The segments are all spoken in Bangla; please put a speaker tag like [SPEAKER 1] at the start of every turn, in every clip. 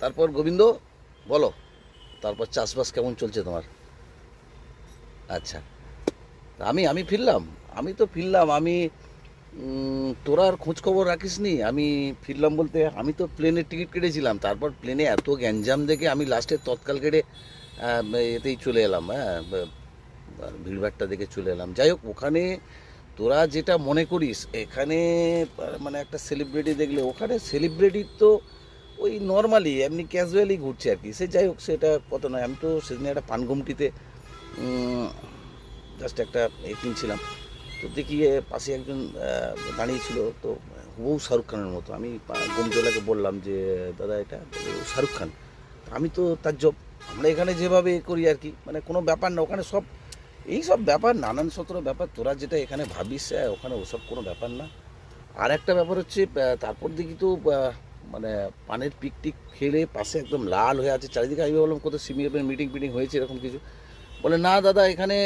[SPEAKER 1] তারপর গোবিন্দ বলো, তারপর চাষবাস কেমন চলছে তোমার? আচ্ছা, আমি আমি ফিরলাম। আমি তো ফিরলাম। আমি তোরা আর খোঁজ খবর রাখিস নি। আমি ফিরলাম বলতে আমি তো প্লেনের টিকিট কেটেছিলাম, তারপর প্লেনে এত গ্যাঞ্জাম দেখে আমি লাস্টে তৎকাল কেটে এতেই চলে এলাম। হ্যাঁ, ভিড়ভাট্টা দেখে চলে এলাম। যাই হোক, ওখানে তোরা যেটা মনে করিস এখানে মানে একটা সেলিব্রিটি দেখলে, ওখানে সেলিব্রিটি তো ওই নর্মালি এমনি ক্যাজুয়ালি ঘুরছে আর কি। সে যাই হোক, সেটা কত নয়। আমি তো সেদিন একটা পানগুমটিতে জাস্ট একটা কিনছিলাম, তো দেখি পাশে একজন দাঁড়িয়েছিল, তো হুবহু শাহরুখ খানের মতো। আমি গোমতলাকে বললাম যে দাদা এটা, বলে, ও শাহরুখ খান। আমি তো তাজ্জব। আমরা এখানে যেভাবে করি আর কি, মানে কোনো ব্যাপার না। ওখানে সব এই সব ব্যাপার, নানান সতেরো ব্যাপার। তোরা যেটা এখানে ভাবিস ওখানে ওসব কোনো ব্যাপার না। আর একটা ব্যাপার হচ্ছে, তারপর দেখি তো মানে পানের পিক টিক খেলে পাশে একদম লাল হয়ে আছে চারিদিকে। আমি বললাম কোথাও সিমিএফের মিটিং ফিটিং হয়েছে এরকম কিছু? বলে না দাদা, এখানে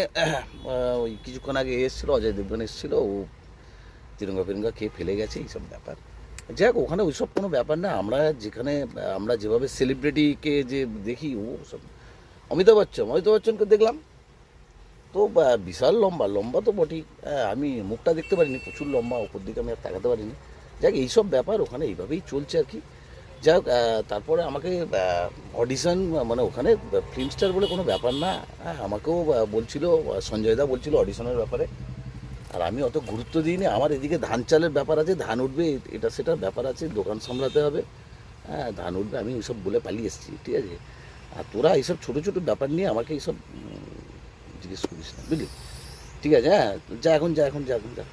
[SPEAKER 1] ওই কিছুক্ষণ আগে এসেছিলো, অজয় দেবগন এসেছিলো, ও তিরঙ্গা ফিরঙ্গা খেয়ে ফেলে গেছে, এইসব ব্যাপার। যাই হোক, ওখানে ওইসব কোনো ব্যাপার না। আমরা যেখানে আমরা যেভাবে সেলিব্রিটিকে যে দেখি, ও সব অমিতাভ বচ্চনকে দেখলাম, তো বিশাল লম্বা লম্বা তো বটেই। আমি মুখটা দেখতে পারিনি, প্রচুর লম্বা, ওপর দিকে আমি আর তাকাতে পারিনি। যাক, এইসব ব্যাপার ওখানে এইভাবেই চলছে আর কি। যাই হোক, তারপরে আমাকে অডিশন, মানে ওখানে ফিল্ম স্টার বলে কোনো ব্যাপার না। আমাকেও বলছিল, সঞ্জয় দা বলছিল অডিশনের ব্যাপারে। আর আমি অত গুরুত্ব দিইনি। আমার এদিকে ধান চালের ব্যাপার আছে, ধান উঠবে, এটা সেটার ব্যাপার আছে, দোকান সামলাতে হবে। হ্যাঁ, ধান উঠবে, আমি ওইসব বলে পালিয়ে এসেছি, ঠিক আছে। আর তোরা এইসব ছোটো ছোটো ব্যাপার নিয়ে আমাকে এইসব জিজ্ঞেস করিস না, বুঝলি? ঠিক আছে, হ্যাঁ, যা এখন, যা এখন, যা এখন, যা।